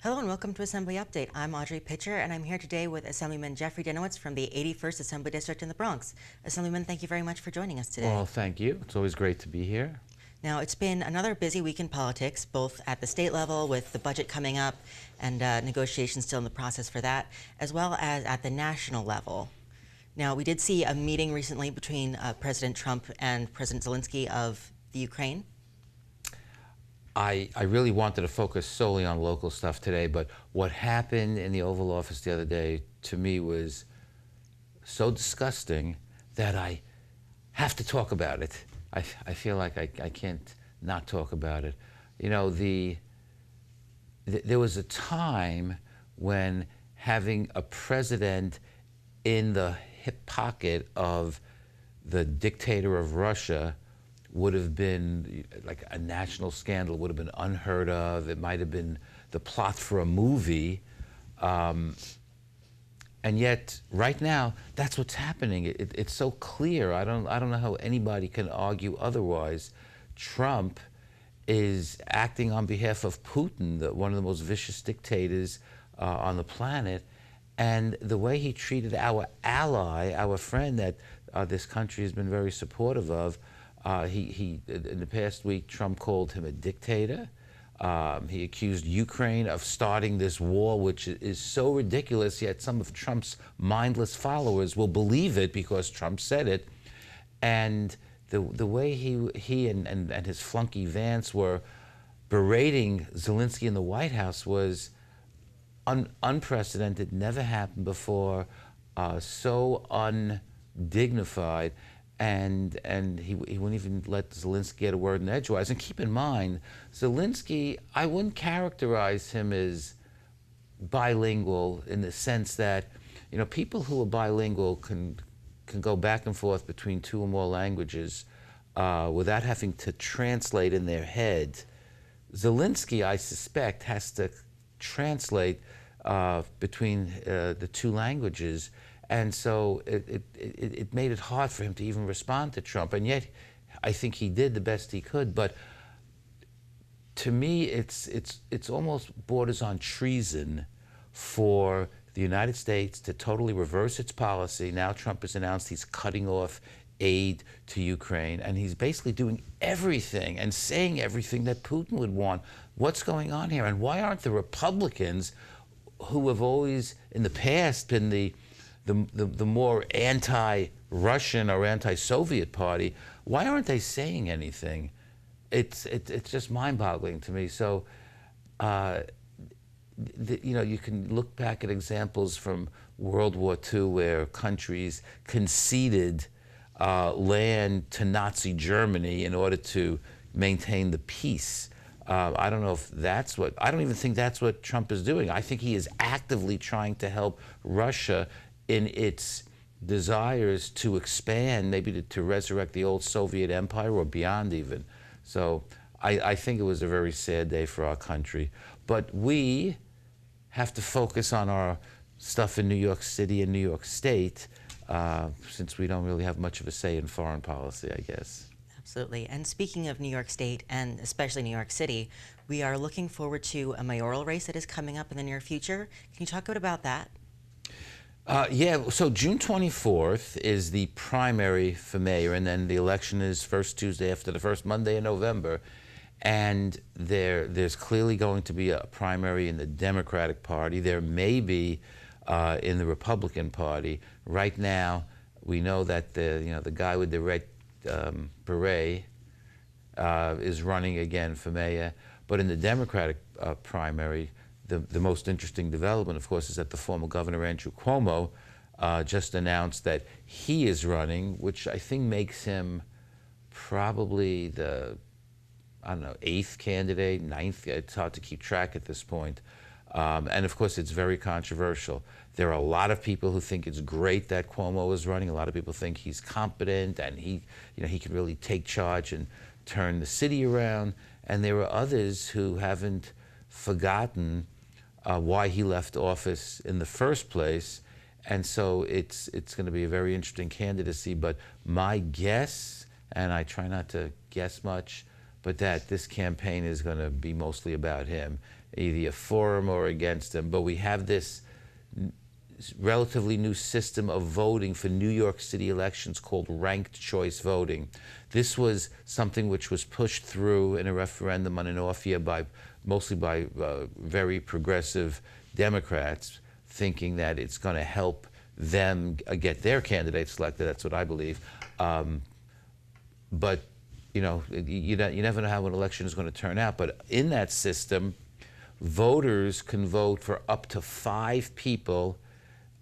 Hello and welcome to Assembly Update. I'm Audrey Pitcher and I'm here today with Assemblyman Jeffrey Dinowitz from the 81st Assembly District in the Bronx. Assemblyman, thank you very much for joining us today. Well, thank you. It's always great to be here. Now, it's been another busy week in politics, both at the state level with the budget coming up and negotiations still in the process for that, as well as at the national level. Now, we did see a meeting recently between President Trump and President Zelensky of the Ukraine. I really wanted to focus solely on local stuff today, but what happened in the Oval Office the other day to me was so disgusting that I have to talk about it. I feel like I can't not talk about it. You know, there was a time when having a president in the hip pocket of the dictator of Russia would have been like a national scandal, would have been unheard of. It might have been the plot for a movie. And yet, right now, that's what's happening. It's so clear. I don't know how anybody can argue otherwise. Trump is acting on behalf of Putin, one of the most vicious dictators on the planet. And the way he treated our ally, our friend that this country has been very supportive of, in the past week, Trump called him a dictator. He accused Ukraine of starting this war, which is so ridiculous, yet some of Trump's mindless followers will believe it because Trump said it. And the way he and his flunky Vance were berating Zelensky in the White House was unprecedented, never happened before, so undignified. And he wouldn't even let Zelensky get a word in edgewise. And keep in mind, Zelensky, I wouldn't characterize him as bilingual in the sense that, you know, people who are bilingual can go back and forth between two or more languages without having to translate in their head. Zelensky, I suspect, has to translate between the two languages. And so it made it hard for him to even respond to Trump. And yet, I think he did the best he could. But to me, it's almost borders on treason for the United States to totally reverse its policy. Now Trump has announced he's cutting off aid to Ukraine. And he's basically doing everything and saying everything that Putin would want. What's going on here? And why aren't the Republicans, who have always in the past been the more anti-Russian or anti-Soviet party, why aren't they saying anything? It's just mind-boggling to me. So, you know, you can look back at examples from World War II where countries conceded land to Nazi Germany in order to maintain the peace. I don't know if that's what, I don't even think that's what Trump is doing. I think he is actively trying to help Russia in its desires to expand, maybe to resurrect the old Soviet empire or beyond even. So I think it was a very sad day for our country. But we have to focus on our stuff in New York City and New York State, since we don't really have much of a say in foreign policy, I guess. Absolutely. And speaking of New York State and especially New York City, we are looking forward to a mayoral race that is coming up in the near future. Can you talk a bit about that? Yeah, so June 24th is the primary for mayor, and then the election is first Tuesday after the first Monday in November. And there's clearly going to be a primary in the Democratic Party. There may be in the Republican Party. Right now, we know that the guy with the red beret is running again for mayor. But in the Democratic primary, the most interesting development, of course, is that the former Governor Andrew Cuomo just announced that he is running, which I think makes him probably the, I don't know, 8th candidate, 9th. It's hard to keep track at this point. And of course, it's very controversial. There are a lot of people who think it's great that Cuomo is running. A lot of people think he's competent and he can really take charge and turn the city around. And there are others who haven't forgotten why he left office in the first place. And so it's going to be a very interesting candidacy. But my guess, and I try not to guess much, but that this campaign is going to be mostly about him. either for him or against him. But we have this relatively new system of voting for New York City elections called ranked choice voting. This was something which was pushed through in a referendum on an off year mostly by very progressive Democrats, thinking that it's going to help them get their candidates selected. That's what I believe. But you know, you never know how an election is going to turn out. But in that system, voters can vote for up to 5 people,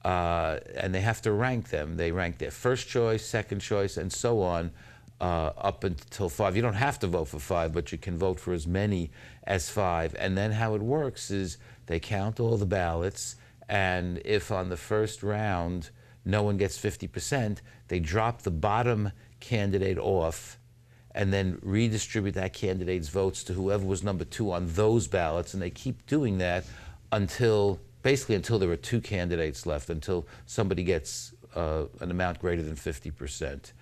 and they have to rank them. They rank their first choice, second choice, and so on, up until 5. You don't have to vote for 5, but you can vote for as many as 5. And then how it works is they count all the ballots, and if on the first round no one gets 50%, they drop the bottom candidate off and then redistribute that candidate's votes to whoever was number 2 on those ballots, and they keep doing that until there are 2 candidates left, until somebody gets an amount greater than 50%.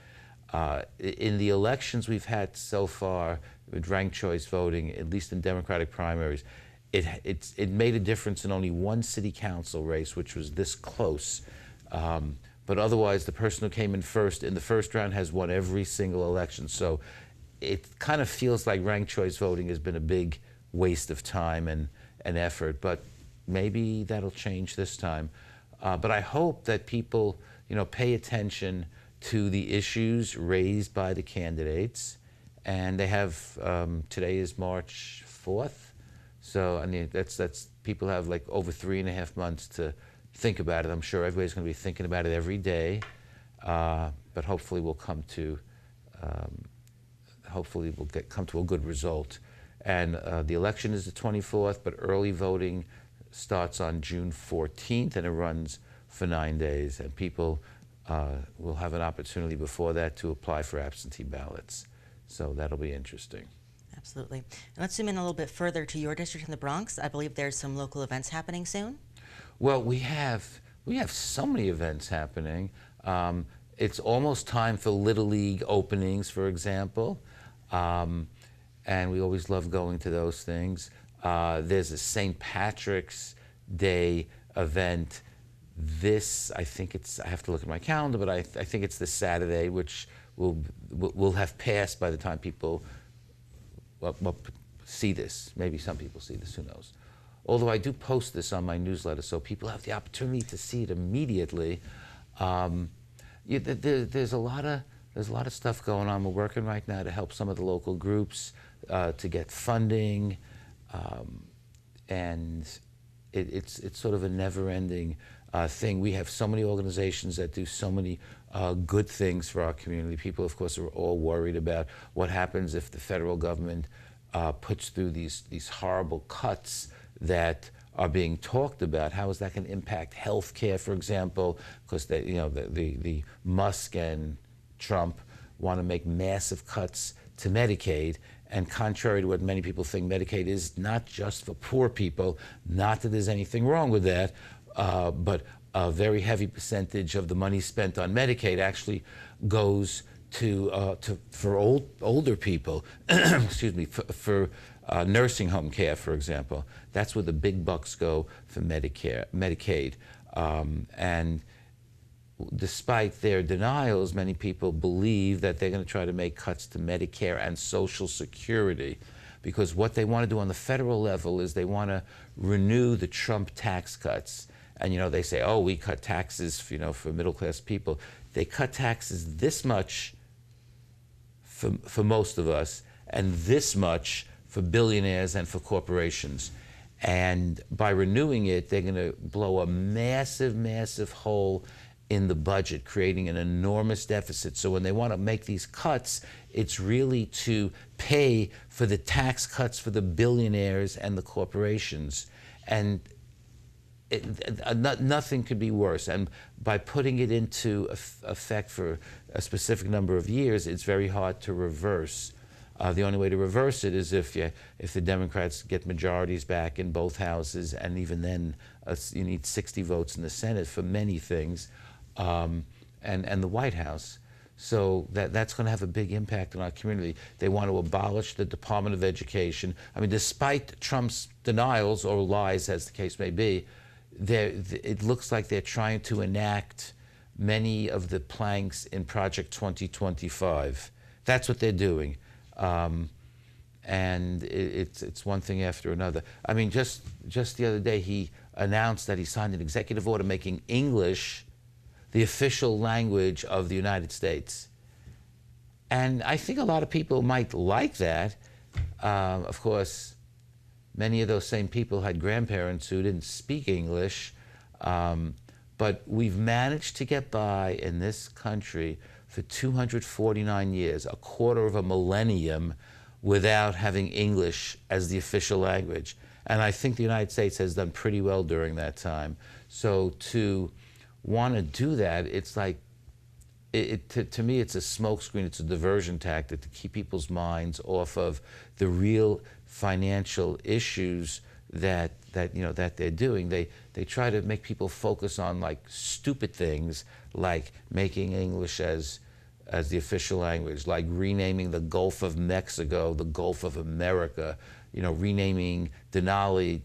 In the elections we've had so far with ranked choice voting, at least in Democratic primaries, it made a difference in only 1 city council race, which was this close. But otherwise, the person who came in first in the first round has won every single election. So it kind of feels like ranked choice voting has been a big waste of time and effort, but maybe that'll change this time. But I hope that people, pay attention to the issues raised by the candidates. And they have, today is March 4th. So, I mean, that's people have like over 3.5 months to think about it. I'm sure everybody's going to be thinking about it every day. But hopefully we'll come to come to a good result. And the election is the 24th, but early voting starts on June 14th, and it runs for 9 days. And people will have an opportunity before that to apply for absentee ballots. So that'll be interesting. Absolutely. And let's zoom in a little bit further to your district in the Bronx. I believe there's some local events happening soon. Well, we have so many events happening. It's almost time for Little League openings, for example. And we always love going to those things. There's a St. Patrick's Day event. I have to look at my calendar, but I think it's this Saturday, which will have passed by the time people see this. Maybe some people see this, who knows. Although I do post this on my newsletter, so people have the opportunity to see it immediately. There's a lot of stuff going on. We're working right now to help some of the local groups to get funding, and it's sort of a never-ending thing. We have so many organizations that do so many good things for our community. People, of course, are all worried about what happens if the federal government puts through these horrible cuts that are being talked about. How is that going to impact health care, for example? Because the Musk and Trump want to make massive cuts to Medicaid, and contrary to what many people think, Medicaid is not just for poor people. Not that there's anything wrong with that, but a very heavy percentage of the money spent on Medicaid actually goes for older people. Excuse me, for nursing home care, for example. That's where the big bucks go for Medicaid. And despite their denials, many people believe that they're going to try to make cuts to Medicare and Social Security, because what they want to do on the federal level is they want to renew the Trump tax cuts. And they say, oh, we cut taxes, for middle-class people. They cut taxes this much for most of us, and this much for billionaires and for corporations. And by renewing it, they're going to blow a massive, massive hole in the budget, creating an enormous deficit. So when they want to make these cuts, it's really to pay for the tax cuts for the billionaires and the corporations. And nothing could be worse. And by putting it into effect for a specific number of years, it's very hard to reverse. The only way to reverse it is if the Democrats get majorities back in both houses, and even then you need 60 votes in the Senate for many things, and the White House. So that's going to have a big impact on our community. They want to abolish the Department of Education. I mean, despite Trump's denials or lies, as the case may be, it looks like they're trying to enact many of the planks in Project 2025. That's what they're doing. And it's one thing after another. I mean, just the other day, he announced that he signed an executive order making English the official language of the United States. And I think a lot of people might like that. Of course, many of those same people had grandparents who didn't speak English. But we've managed to get by in this country for 249 years, a quarter of a millennium, without having English as the official language. And I think the United States has done pretty well during that time. So to want to do that, it's like, to me, it's a smokescreen, it's a diversion tactic to keep people's minds off of the real financial issues that they're doing. They try to make people focus on like stupid things, like making English as the official language, like renaming the Gulf of Mexico the Gulf of America, renaming Denali,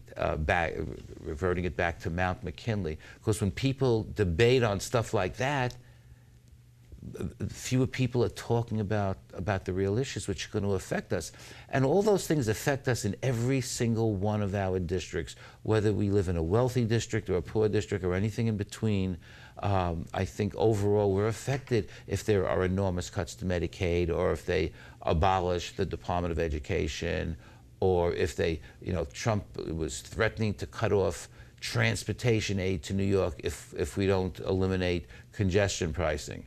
reverting it back to Mount McKinley. Because when people debate on stuff like that, fewer people are talking about the real issues which are going to affect us. And all those things affect us in every single one of our districts, whether we live in a wealthy district or a poor district or anything in between. I think overall we're affected if there are enormous cuts to Medicaid, or if they abolish the Department of Education, or if they, Trump was threatening to cut off transportation aid to New York if we don't eliminate congestion pricing.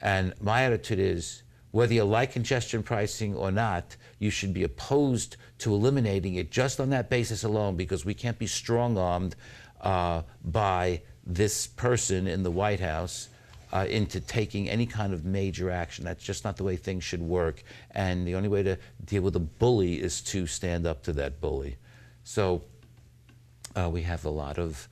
And my attitude is, whether you like congestion pricing or not, you should be opposed to eliminating it just on that basis alone, because we can't be strong-armed by this person in the White House into taking any kind of major action. That's just not the way things should work. And the only way to deal with a bully is to stand up to that bully. So we have a lot of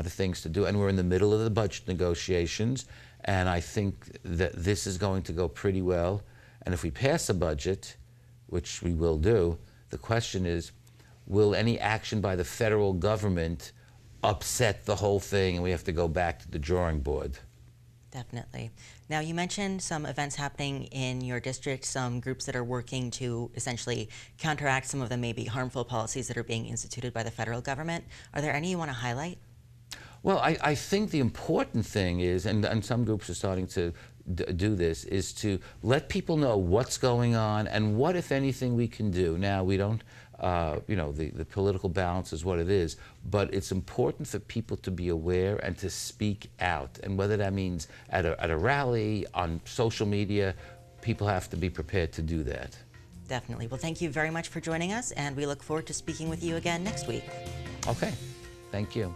things to do, and we're in the middle of the budget negotiations. And I think that this is going to go pretty well. And if we pass a budget, which we will do, the question is, will any action by the federal government upset the whole thing and we have to go back to the drawing board? Definitely. Now, you mentioned some events happening in your district, some groups that are working to essentially counteract some of the maybe harmful policies that are being instituted by the federal government. Are there any you want to highlight? Well, I think the important thing is, and some groups are starting to do this, is to let people know what's going on and what, if anything, we can do. Now, we don't, the political balance is what it is, but it's important for people to be aware and to speak out. And whether that means at a rally, on social media, people have to be prepared to do that. Definitely. Well, thank you very much for joining us, and we look forward to speaking with you again next week. Okay. Thank you.